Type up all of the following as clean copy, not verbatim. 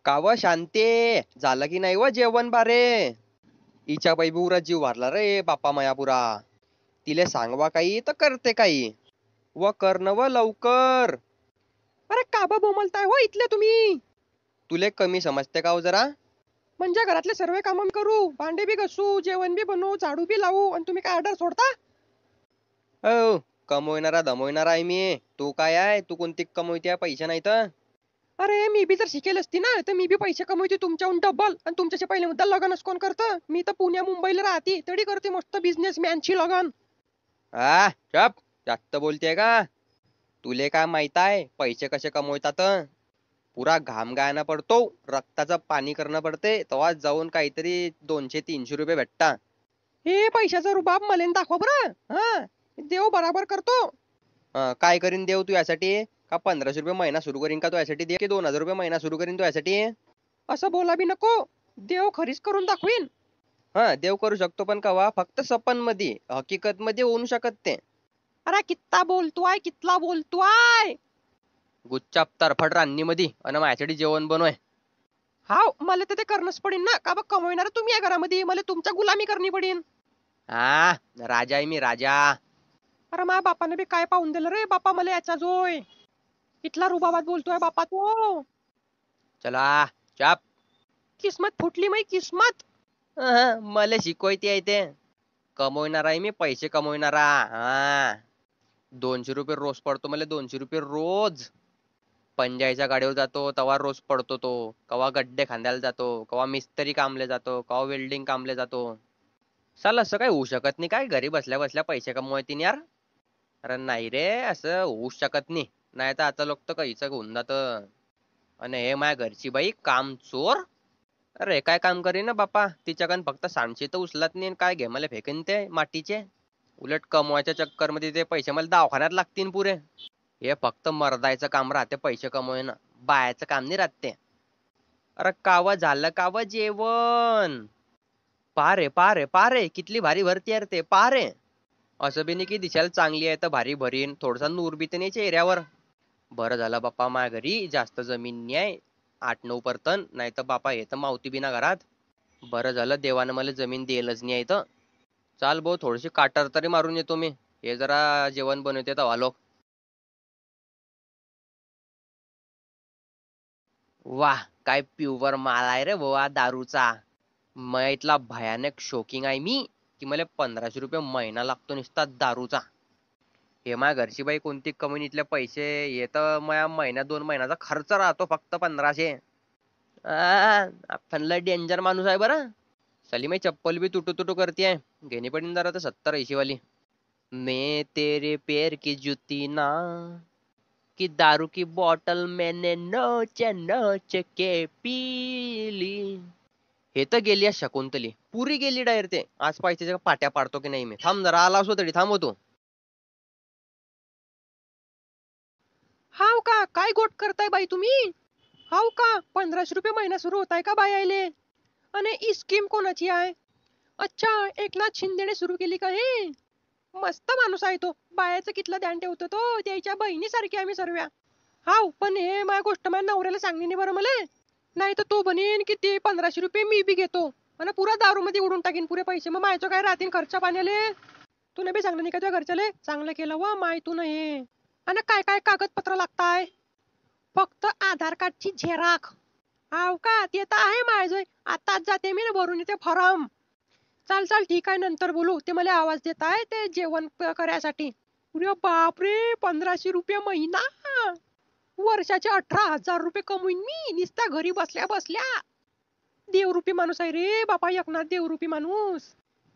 काव शांते झालं की नाही व जेवण बारे. हिच्या बैबुरा जीव वारला रे बापा मयापुरा. तिले सांगवा काही तर करते काही. व कर्ण व लवकर. अरे काबा बोमलताय हो इथले तुम्ही. तुले कमी समजते का हो जरा. म्हणजे घरातले सर्व काम करू, भांडे बी घसू, जेवण बी बनवू, झाडू बी लावू, आणि तुम्ही काय ऑर्डर सोडता. हो, कमवणारा दमवणारा आहे मी. तू काय आहे, तू कोणती कमवते पैसे नाही तर. अरे मी बी जर शिकेल असती ना तर मी बी पैसे कमवते तुमच्याहून डबल, आणि तुमच्याशी पहिले मुद्दा लग्नच कोण करतं. मी तर पुण्या मुंबईला राहते तरी करते मस्त बिझनेसमॅनची लग्न. हा चप, जास्त बोलते का. तुले काय माहित आहे पैसे कसे कमवतात. पुरा घाम गायना पडतो, रक्ताचं पाणी करणं पडते, तेव्हा जाऊन काहीतरी 200-300 रुपये भेटता. हे पैशाचा रुबाब मला दाखवा बरं. हा, देव बराबर करतो. काय करीन देव तू यासाठी. का 1500 रुपये महिना सुरू करीन का तू यासाठी दे, की 2000 रुपये महिना सुरू करीन तू यासाठी. असं बोला बी नको. देव खरीच करून दाखवीन. हा, देव करू शकतो पण कवा फक्त सपन मध्ये, हकीकत मध्ये होऊ शकत ते. अरे कित्ता बोलतोय, कितला बोलतोय. गुच्चाप तरफट रान्नी मध्ये आणि माझ्यासाठी जेवण बनवाय. हाव, मला तर ते करणंच पडेन ना, का बघ कमवणार तुम्ही या घरामध्ये, मला तुमच्या गुलामी करणी पडेन. हा, राजा आहे मी राजा. अरे माझ्या बापाने बी काय पाहून दिलं रे बापा मला याचा जोय. इथला रुबाबात बोलतोय बापा तो. चला चाप. किस्मत फुटली माई किस्मत. मला शिकवायते आहे ते. कमवणारा आहे मी, पैसे कमवणारा. हा, 200 रुपये रोज पडतो मला, 200 रुपये रोज. पंजाईच्या गाडीवर जातो तवा रोज पडतो तो. कवा गड्डे खांद्याला जातो, कवा मिस्त्री कामले जातो, कवा वेल्डिंग कामले जातो. साला असं काय होऊ शकत नाही काय घरी बसल्या बसल्या पैसे कमवायतीन यार. अरे नाही रे, असं होऊ शकत नाही. नाही तर आता लोक तर काहीच होऊन जात. आणि हे माझ्या घरची बाई काम चोर. अरे काय काम करीन ना बापा, तिच्याकडे फक्त सांडशी तर उचलत नाही, काय घे मला फेकेन ते मातीचे. उलट कमवायच्या चक्कर मध्ये ते पैसे मला दवाखान्यात लागतील पुरे. हे फक्त मर्दायचं काम राहते पैसे कमवणं, बायाचं काम नाही राहते. अरे कावा झालं कावा जेवण. पारे पारे पारे कितली भारी भरती यार ते पारे. असं बी नाही की दिसायला चांगली आहे तर भारी भरीन, थोडसा नूर बी तर नाही चेहऱ्यावर. बरं झालं बाप्पा माझ्या घरी जास्त जमीन नाही आहे, 8-9 परतन, नाही तर बापा हे तर मावती बिना घरात. बरं झालं देवानं मला जमीन दिलंच नाही आहे तर. चाल भाऊ थोडीशी काटर तरी मारून येतो मी. हे जरा जेवण बनवते तर लोक. वाह, काय प्युअर माल आहे रे बुवा दारूचा. मग इथला भयानक शोकिंग आहे मी, की मला 1500 रुपये महिना लागतो नुसता दारूचा. हे माझ्या घरची बाई कोणती कम्युनिटीतले पैसे येत, माझ्या महिन्यात 2 महिन्याचा खर्च राहतो फक्त 1500. आपण लय डेंजर माणूस आहे बरं. साली मी चप्पल बी तुटू तुटू करते, घेणी पडीन जरा तर 70-80 वाली. मैं तेरे पैर की जुती ना, कि दारू की बॉटल मैंने नोच नोच के पी ली. हे तर गेली आहे शकुंतली, पुरी गेली डायरेक्ट ते. आज पाहिजे पाट्या पाडतो की नाही मी. थांब जरा आला असो तरी थांबवतो. हाव का, काय गोट करताय बाई तुम्ही. हाव का, 1500 रुपये महिना सुरू होताय का बाई आयले. आणि ही स्कीम कोणाची आहे. अच्छा, एकनाथ शिंदेने सुरू केली का हे. मस्त माणूस आहे तो, बायाचं कितलं ध्यान ठेवतो तो, त्याच्या बहिणीसारखी आम्ही सर्व्या. हाव, पण हे माझ्या गोष्ट माझ्या नवऱ्याला सांगणे नाही बरं मला. नाही तर तो बनीन की ते 1500 रुपये मी बी घेतो आणि पुरा दारू मध्ये उडून टाकीन पुरे पैसे, मग मायचं काय राहतील खर्च पाण्याले. तुला बी सांगलं नाही का तुझ्या घरच्याले, चांगलं केलं व माय तू हे. आणि काय काय कागदपत्र लागताय. फक्त आधार कार्डची झेराक. हाव का, ते तर आहे माझं. आताच जाते मी ना भरून येते फॉर्म. चाल चाल ठीक आहे, नंतर बोलू. ते मला आवाज देत आहे ते जेवण करायसाठी. अरे बापरे, 1500 रुपये महिना. वर्षाचे 18,000 रुपये कमवीन मी नुसत्या घरी बसल्या बसल्या. देवरूपी माणूस आहे रे बापा एकनाथ, देवरूपी माणूस.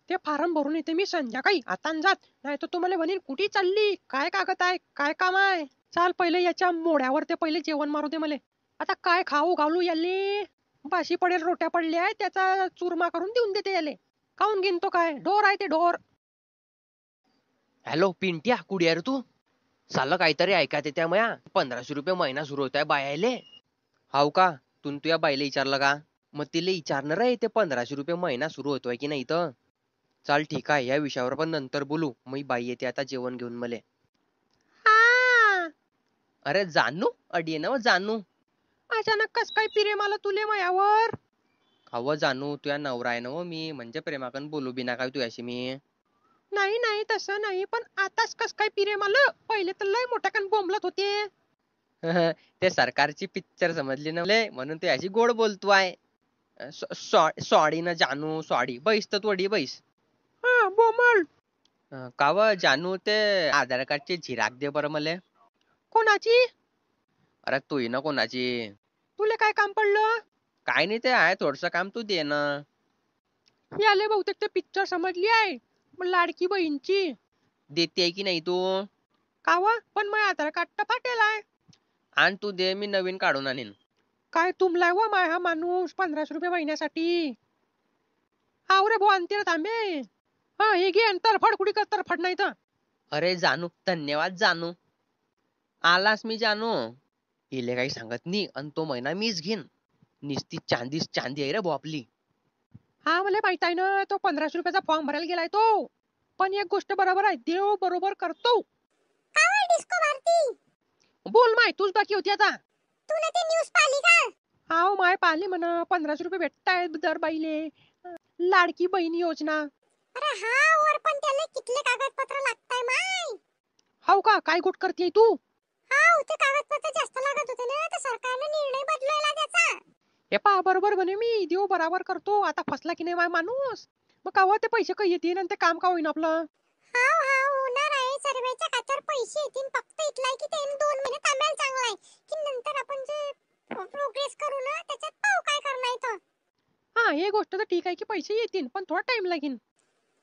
ते फारम भरून येते मी संध्याकाळी आता जात. नाही तर तुम्हाला म्हणेन कुठे चालली, काय कागद आहे, काय काम आहे. चाल पहिले याच्या मोड्यावर ते पहिले जेवण मारू दे मला. आता काय खाऊ घालू याले. बाशी पडेल रोट्या पडल्या आहेत, त्याचा चुरमा करून देऊन देते याले. खाऊन घेईन तो, काय ढोर आहे ते ढोर. हॅलो पिंट्या, कुठे आहे रे तू. साला काहीतरी ऐकायचं त्यामुळे 1500 रुपये महिना सुरू होत आहे बायाले. हाव का, तू तुझ्या बाईला विचारलं का. मग तिला विचारणार आहे ते 1500 रुपये महिना सुरू होतोय की नाही तर. चाल ठीक आहे, या विषयावर पण नंतर बोलू. मी बाई येते आता जेवण घेऊन मले. अरे जानू, अडी ना जानू. अचानक कस काय प्रेम आलं तुले मायावर? अव जानू तुया नवरा आहे ना हो मी, म्हणजे प्रेमाकन बोलू बिना काय तुझ्याशी मी. नाही नाही तसं नाही, पण आताच कस काय प्रेम आलं? पहिले तर लय मोठ्याकन बोंबलत होते. ते सरकारची पिक्चर समजली ना मले, म्हणून तुझ्याशी गोड बोलतो आहे. सॉरी ना जानू, सॉरी. बैस तर थोडी बैस. हा बोमल. काव जानू ते आधार कार्डची झिराक दे बरं मले. कोणाची? अरे तू ना कोणाची? तुले काय काम पडलं? काय नाही, ते आहे थोडस काम, तू दे ना. ही आले बहुतेक ते पिक्चर समजली आहे, मग लाडकी बहीणची. देते की नाही तू? कावा पण मग आधार कार्ड तर फाटेल आहे. आण तू दे, मी नवीन काढून आणीन. काय तुमलाय व माय हा माणूस 1500 रुपये महिन्यासाठी? आव रे भाऊ आणते रे थांबे. हा हे घे, तरफड कुडी कर, तरफड नाही तर. अरे जानू धन्यवाद जानू. आलास मी जानू. इले काही सांगत नाही, आणि तो महिना मीच घेईन. निस्ती चांदीच चांदी आहे रे भाऊ आपली. हा मला माहित आहे ना, तो 1500 रुपयाचा फॉर्म भरायला गेलाय तो. पण एक गोष्ट बरोबर आहे, देव बरोबर करतो. डिस्को भारती बोल माय, तूच बाकी होती आता. तुला ती न्यूज पाहिली का? हाव माय पाहिली म्हण, 1500 रुपये भेटतायत दर बाईले. लाडकी बहीण योजना. अरे हा, वर पण त्याला कितले कागदपत्र लागताय माय. हाव का, काय गोट करते तू? हाव, ते कागदपत्र जास्त लागत होते ना, तर सरकारने निर्णय बदलवला त्याचा. हे पहा बरोबर म्हणे मी, देव बराबर करतो. आता फसला की नाही माय माणूस. मग कावा ते पैसे काही येतील आणि ते काम का होईन आपलं. हाव हाव, होणार आहे. सर्वेच्या खात्यावर पैसे येतील. फक्त इथलाय की ते 2 महिने थांबायला चांगला आहे, की नंतर आपण जे प्रोग्रेस करू ना, त्याच्यात पाहू काय करणार तर. हा हे गोष्ट तर ठीक आहे की पैसे येतील, पण थोडा टाइम लागेल.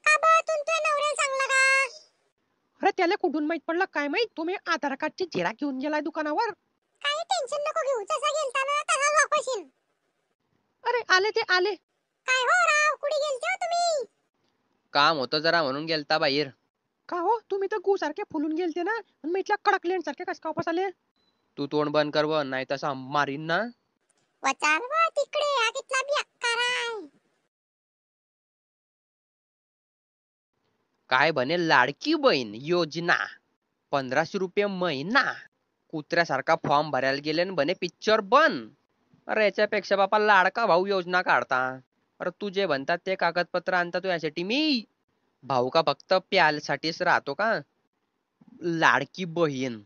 का बा, तुझ्या नवऱ्याला सांगला का? अरे त्याला कुठून माहित पडलं काय माहित, तुम्ही आधार कार्डची झेरा घेऊन गेलाय दुकानावर. काही टेन्शन नको घेऊ, जसा गेलता ना तसाच वापस येईन. अरे आले ते आले. काय हो राव, कुठे गेलते हो तुम्ही? काम होतं जरा म्हणून गेलता बाहेर. का हो, तुम्ही तर गु सारखे फुलून गेलते ना, आणि मग इथल्या कडक लेंड सारखे कस का वापस आले? तू तोंड बंद कर व, नाही तसा मारीन ना. वचार व तिकडे, हा कितला बी अक्कार आहे. काय बने लाडकी बहीण योजना, 1500 रुपये महिना. कुत्र्यासारखा फॉर्म भरायला गेले आणि बने पिक्चर बंद. अरे याच्यापेक्षा बापा लाडका भाऊ योजना काढता. अरे तू जे म्हणतात ते कागदपत्र आणता तू यासाठी मी भाऊ का फक्त प्यालसाठीच राहतो का? लाडकी बहीण.